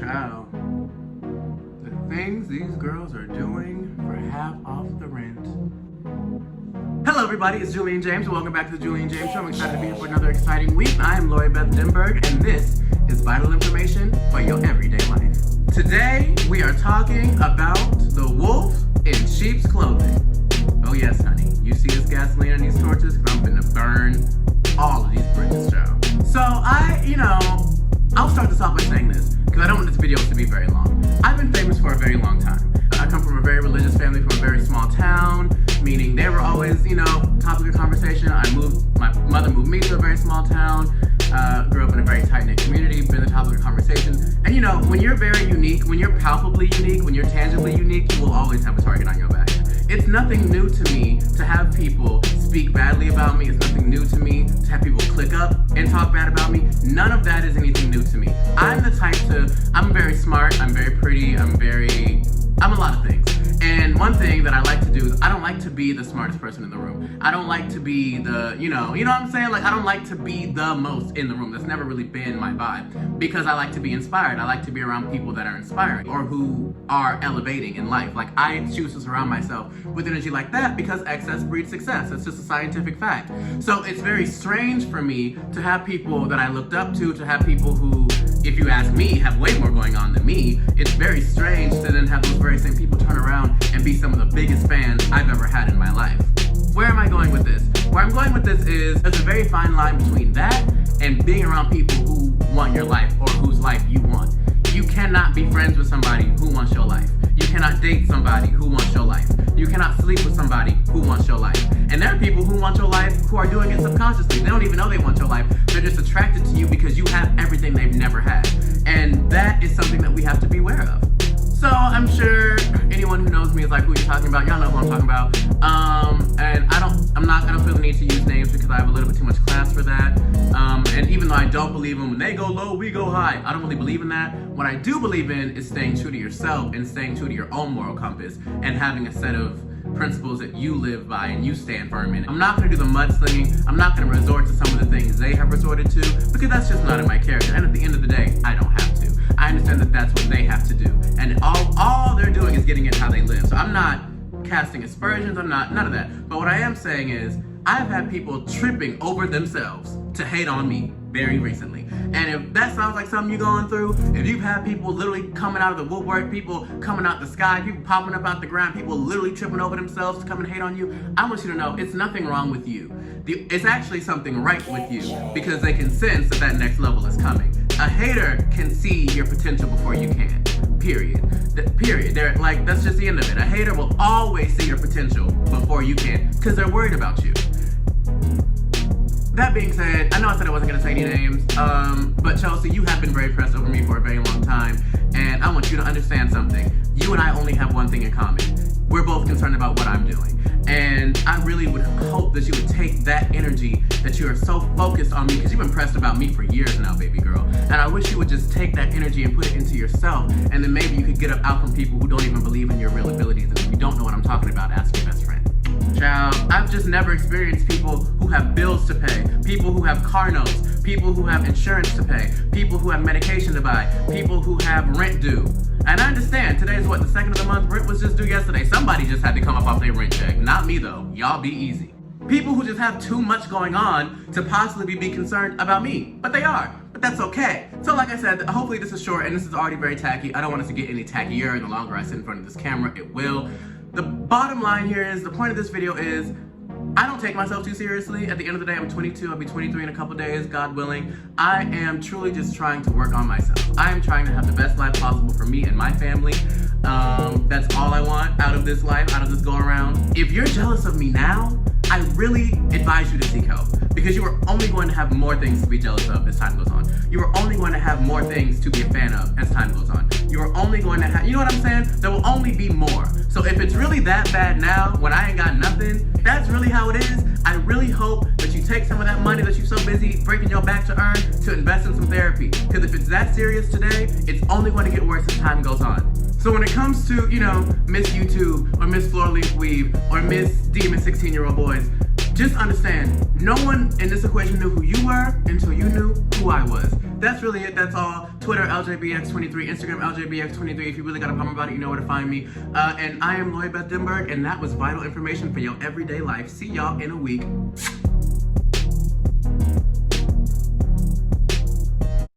Child, the things these girls are doing for half off the rent. Hello everybody, it's Julian James, and welcome back to the Julian James Show. I'm excited to be here for another exciting week. I am Lori Beth Denberg, and this is vital information for your everyday life. Today, we are talking about the wolf in sheep's clothing. Oh yes, honey, you see this gasoline on these torches? Because I'm finna burn all of these bridges, child. So I'll start this off by saying this, because I don't want this video to be very long. I've been famous for a very long time. I come from a very religious family from a very small town, meaning they were always, topic of conversation. My mother moved me to a very small town, grew up in a very tight-knit community, been the topic of conversation. And when you're very unique, when you're palpably unique, when you're tangibly unique, you will always have a target on your back. It's nothing new to me to have people speak badly about me. It's nothing new to me to have people click up and talk bad about me. None of that is anything new to me. I'm very smart, I'm very pretty, I'm a lot of things. And one thing that I like to do is I don't like to be the smartest person in the room. I don't like to be the, you know what I'm saying? Like, I don't like to be the most in the room. That's never really been my vibe, because I like to be inspired. I like to be around people that are inspiring or who are elevating in life. Like, I choose to surround myself with energy like that because excess breeds success. It's just a scientific fact. So it's very strange for me to have people that I looked up to have people who, if you ask me, have way more going on than me. It's very strange to then have those very same people turn around and be some of the biggest fans I've ever had in my life. Where am I going with this? Where I'm going with this is there's a very fine line between that and being around people who want your life or whose life you want. You cannot be friends with somebody who wants your life. You cannot date somebody who wants your life. You cannot sleep with somebody who wants your life. And there are people who want your life who are doing it subconsciously. They don't even know they want your life. They're just attracted to you because you have everything they've never had. And that is something that we have to be aware of. So I'm sure anyone who knows me is like, who you're talking about? Y'all know who I'm talking about. And I don't feel the need to use names because I have a little bit too much class for that. And even though I don't believe in when they go low, we go high, I don't really believe in that. What I do believe in is staying true to yourself and staying true to your own moral compass and having a set of principles that you live by and you stand firm in. I'm not going to do the mudslinging. I'm not going to resort to some of the things they have resorted to because that's just not in my character. And at the end of the day, I don't have to. I understand that that's what they have to do. And all they're doing is getting it how they live. So I'm not casting aspersions. I'm not, none of that. But what I am saying is I've had people tripping over themselves to hate on me very recently. And if that sounds like something you're going through, if you've had people literally coming out of the woodwork, people coming out the sky, people popping up out the ground, people literally tripping over themselves to come and hate on you, I want you to know it's nothing wrong with you. It's actually something right with you because they can sense that next level is coming. A hater can see your potential before you can. Period. They're like, that's just the end of it. A hater will always see your potential before you can because they're worried about you. That being said, I know I said I wasn't going to say any names, but Chelsea, you have been very impressed over me for a very long time, and I want you to understand something. You and I only have one thing in common. We're both concerned about what I'm doing, and I really would hope that you would take that energy that you are so focused on me, because you've been pressed about me for years now, baby girl, and I wish you would just take that energy and put it into yourself, and then maybe you could get out from people who don't even believe in your real abilities, and if you don't know what I'm talking about, ask your best friend. Child, I've just never experienced people who have bills to pay, people who have car notes, people who have insurance to pay, people who have medication to buy, people who have rent due. And I understand, today's what, the 2nd of the month? Rent was just due yesterday. Somebody just had to come up off their rent check. Not me though. Y'all be easy. People who just have too much going on to possibly be concerned about me. But they are. But that's okay. So like I said, hopefully this is short and this is already very tacky. I don't want us to get any tackier the longer I sit in front of this camera. It will. The bottom line here is, the point of this video is, I don't take myself too seriously. At the end of the day, I'm 22, I'll be 23 in a couple days, God willing. I am truly just trying to work on myself. I am trying to have the best life possible for me and my family. That's all I want out of this life, out of this go around. If you're jealous of me now, I really advise you to seek help, because you are only going to have more things to be jealous of as time goes on. You are only going to have more things to be a fan of as time goes on. You are only going to have, you know what I'm saying? There will only be more. So if it's really that bad now, when I ain't got nothing, that's really how it is. I really hope that you take some of that money that you're so busy breaking your back to earn to invest in some therapy. Because if it's that serious today, it's only going to get worse as time goes on. So when it comes to, Miss YouTube or Miss Floor Leaf Weave or Miss Demon 16-year-old boys, just understand, no one in this equation knew who you were until you knew who I was. That's really it, that's all. Twitter, LJBX23, Instagram, LJBX23. If you really got a problem about it, you know where to find me. And I am Lloyd Beth Denberg, and that was vital information for your everyday life. See y'all in a week.